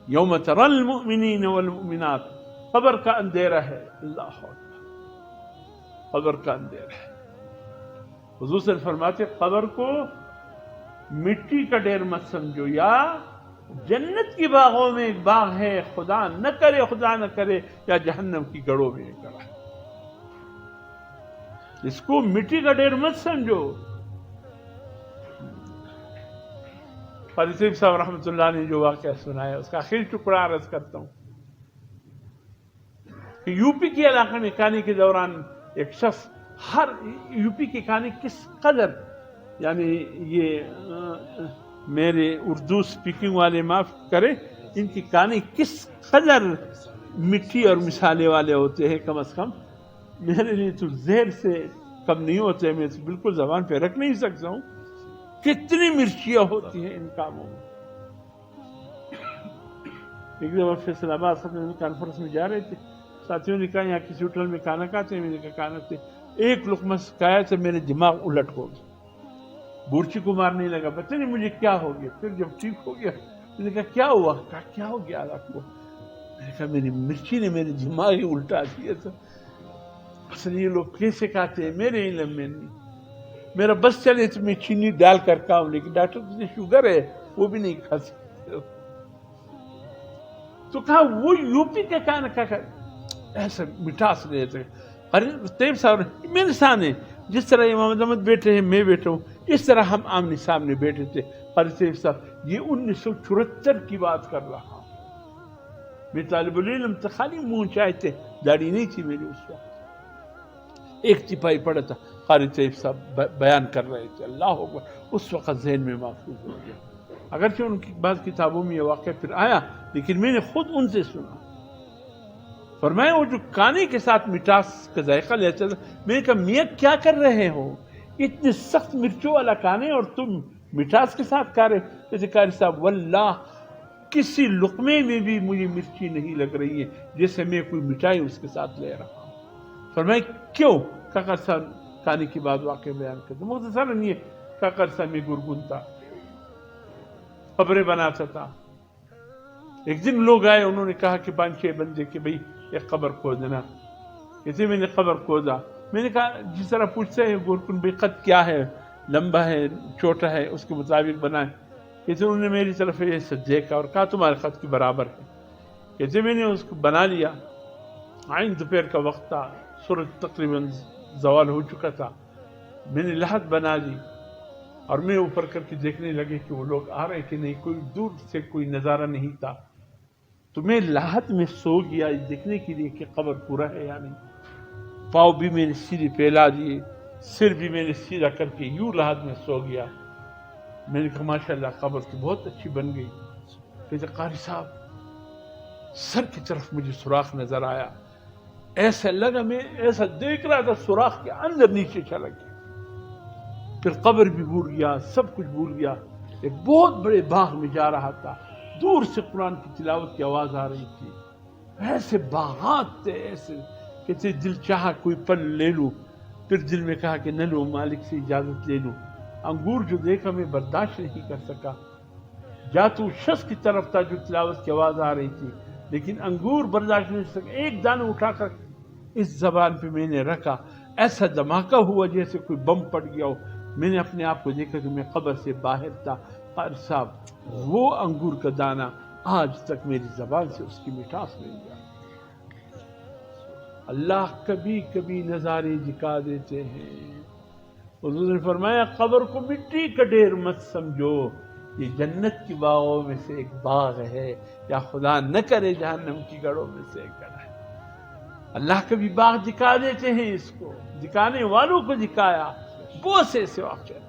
یوم تری المؤمنین والمؤمنات، قبر کا اندھیرا ہے، اللہ اکبر، قبر کا اندھیرا ہے۔ حضور صلی اللہ علیہ وسلم فرماتے قبر کو مٹی کا ڈھیر مت سمجھو، یا جنت کی باغوں میں ایک باغ ہے، خدا نہ کرے یا جہنم کی گڑھوں میں ایک گڑھا ہے، اس کو مٹی کا ڈھیر مت سمجھو۔ قاری طیب صاحب رحمۃ اللہ نے جو واقعہ سنایا اس کا آخری ٹکڑا عرض کرتا ہوں کہ یو پی کے علاقے میں کہانی کے دوران ایک شخص، ہر یو پی کی کہانی کس قدر، یعنی یہ میرے اردو سپیکنگ والے معاف کرے، ان کی کہانی کس قدر مٹی اور مثالے والے ہوتے ہیں، کم از کم میرے لیے تو زہر سے کم نہیں ہوتے، میں تو بالکل زبان پہ رکھ نہیں سکتا ہوں، کتنی مرچیاں ہوتی ہیں ان کاموں میں۔ ایک دفعہ فیصل آباد کانفرنس میں جا رہے تھے، ساتھیوں نے کہا یہاں کسی ہوٹل میں کھانا کھاتے ہیں، میں نے کہا کھانا کھاتے، ایک لقمہ کھایا تو میرے دماغ الٹ ہو گیا، بورچی کو مارنے لگا، پتہ نہیں مجھے کیا ہو گیا۔ پھر جب ٹھیک ہو گیا میں نے کہا کیا ہوا؟ کہا کیا ہو گیا آپ کو؟ میں نے کہا میری مرچی نے میرے دماغ ہی الٹا دیا تھا، اصل یہ لوگ کیسے کھاتے ہیں میرے علم میں نہیں، میرا بس چلے تو میں چینی ڈال کر کھاؤں، لیکن ڈاکٹر تجھے شوگر ہے وہ بھی نہیں کھا سکتے۔ تو کہا وہ یو پی کا کھانا کھا کر ایسا مٹھاس نہیں رہتے۔ طیب صاحب میں انسان ہے، جس طرح امام احمد بیٹھے ہیں میں بیٹھا ہوں، اس طرح ہم آمنے سامنے بیٹھے تھے۔ قاری طیب صاحب یہ 1974 کی بات کر رہا ہوں، میں طالب العلم تھا، خالی منہ چاہتے، داڑھی نہیں تھی میری اس وقت، ایک تپائی پڑا تھا، قاری طیب صاحب بیان کر رہے تھے، اللہ اکبر، اس وقت ذہن میں محفوظ ہو گیا، اگرچہ ان کی بعض کتابوں میں یہ واقعہ پھر آیا، لیکن میں نے خود ان سے سنا۔ فرمایا وہ جو کانے کے ساتھ مٹھاس کا ذائقہ لیتا تھا، میں نے کہا میاں کیا کر رہے ہو، اتنے سخت مرچوں والا کانے اور تم مٹھاس کے ساتھ کھا رہے؟ جیسے قاری صاحب واللہ کسی لقمے میں بھی مجھے مرچی نہیں لگ رہی ہے جیسے میں کوئی مٹھائی اس کے ساتھ لے رہا ہوں۔ فرمایا کیوں؟ قاری صاحب کانے کی بات واقع بیان کرتے، مختصراً یہ قاری صاحب میں گرگن تھا، قبریں بناتا تھا۔ ایک دن لوگ آئے، انہوں نے کہا کہ 5-6 بندے کہ بھئی ایک قبر کھودنا، کہتے میں نے قبر کھودا، میں نے کہا جس طرح پوچھتے ہیں گورکن بھئی قد کیا ہے، لمبا ہے چھوٹا ہے، اس کے مطابق بنائیں، کہتے انہوں نے میری طرف ایسے دیکھا اور کہا تمہارے خط کے برابر ہے، کہتے میں نے اس کو بنا لیا، عین دوپہر کا وقت تھا، سورج تقریباً زوال ہو چکا تھا، میں نے لحد بنا لی اور میں اوپر کر کے دیکھنے لگے کہ وہ لوگ آ رہے کہ نہیں، کوئی دور سے کوئی نظارہ نہیں تھا، تو میں لاحت میں سو گیا دیکھنے کے لیے کہ قبر پورا ہے یا نہیں، پاؤں بھی میں نے سیدھے پھیلا دیے، سر بھی میں نے سیدھا کر کے یوں لاحت میں سو گیا۔ میں نے کہا ماشاءاللہ قبر تو بہت اچھی بن گئی۔ کہتے قاری صاحب سر کی طرف مجھے سوراخ نظر آیا، ایسا لگا میں ایسا دیکھ رہا تھا سوراخ کے اندر نیچے چلا گیا، پھر قبر بھی بھول گیا، سب کچھ بھول گیا، ایک بہت بڑے باغ میں جا رہا تھا، دور سے قرآن کی تلاوت کی آواز آ رہی تھی، ایسے باغات تھے ایسے، کہتے دل چاہا کوئی پل لے لوں، پھر دل میں کہا کہ نہ لو، مالک سے اجازت لے لوں۔ انگور جو دیکھا میں برداشت نہیں کر سکا، جا تو شخص کی طرف تھا جو تلاوت کی آواز آ رہی تھی، لیکن انگور برداشت نہیں کر سکا، ایک دانہ اٹھا کر اس زبان پہ میں نے رکھا، ایسا دھماکہ ہوا جیسے کوئی بم پڑ گیا ہو، میں نے اپنے آپ کو دیکھا کہ میں قبر سے باہر تھا۔ قاری صاحب وہ انگور کا دانہ آج تک میری زبان سے اس کی مٹھاس نہیں جاتی۔ اللہ کبھی کبھی نظارے دکھا دیتے ہیں۔ حضور نے فرمایا قبر کو مٹی کا ڈھیر مت سمجھو، یہ جنت کی باغوں میں سے ایک باغ ہے، یا خدا نہ کرے جہنم کی گڑھوں میں سے ایک گڑھ ہے۔ اللہ کبھی باغ دکھا دیتے ہیں، اس کو دکھانے والوں کو دکھایا، بہت سے ایسے واقعے